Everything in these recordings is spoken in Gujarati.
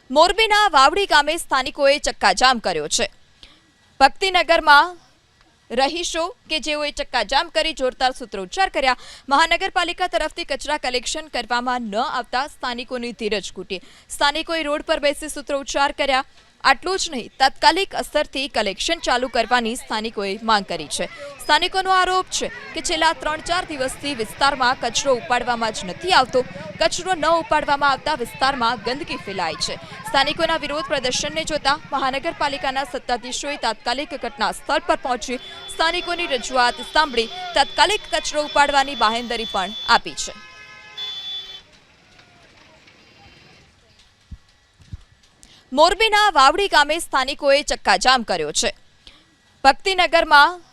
મોરબીના વાવડી ગામે સ્થાનિકોએ ચક્કાજામ કર્યો છે। ભક્તિનગરમાં રહીશો કે જેઓએ ચક્કાજામ કરી જોરદાર સૂત્રોચ્ચાર કર્યા। મહાનગરપાલિકા તરફથી કચરા કલેક્શન કરવામાં ન આવતા સ્થાનિકોની ધીરજ ખૂટી। સ્થાનિકોએ રોડ પર બેસી સૂત્રોચ્ચાર કર્યા। આટલું જ નહીં, તાત્કાલિક અસરથી કલેક્શન ચાલુ કરવાની સ્થાનિકોએ માંગ કરી છે। સ્થાનિકોનો આરોપ છે કે છેલ્લા 3-4 દિવસથી વિસ્તારમાં કચરો ઉપાડવામાં જ નથી આવતો। કચરો ન ઉપાડવામાં આવતા વિસ્તારમાં ગંદકી ફેલાય છે। સ્થાનિકોના વિરોધ પ્રદર્શનને જોતા મહાનગરપાલિકાના સત્તાધીશોએ તાત્કાલિક ઘટના સ્થળ પર પહોંચી સ્થાનિકોની રજૂઆત સાંભળી તાત્કાલિક કચરો ઉપાડવાની બાહેંધરી પણ આપી છે। મોરબીના વાવડી ગામે સ્થાનિકોએ ચક્કાજામ કર્યો છે। ભક્તિનગરમાં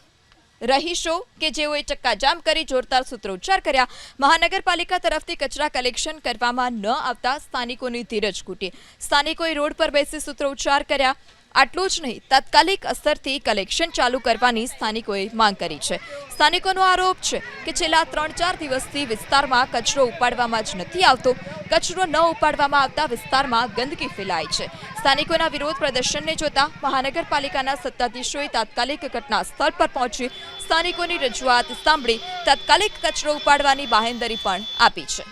રહીશો કે જેઓએ ચક્કાજામ કરી જોરદાર સૂત્રોચ્ચાર કર્યા। મહાનગરપાલિકા તરફથી કચરા કલેક્શન કરવામાં ન આવતા સ્થાનિકોની ધીરજ ખૂટી। સ્થાનિકોએ રોડ પર બેસી સૂત્રોચ્ચાર કર્યા। આટલું જ નહીં, તાત્કાલિક અસરથી કલેક્શન ચાલુ કરવાની સ્થાનિકોએ માંગ કરી છે। સ્થાનિકોનો આરોપ છે કે છેલ્લા 3-4 દિવસથી વિસ્તારમાં કચરો ઉપાડવામાં જ નથી આવતો। કચરો ન ઉપાડવામાં આવતા વિસ્તારમાં ગંદકી ફેલાય છે। સ્થાનિકોના વિરોધ પ્રદર્શનને જોતા મહાનગરપાલિકાના સત્તાધીશોએ તાત્કાલિક ઘટના સ્થળ પર પહોંચી સ્થાનિકોની રજૂઆત સાંભળી તાત્કાલિક કચરો ઉપાડવાની બાહેંધરી પણ આપી છે।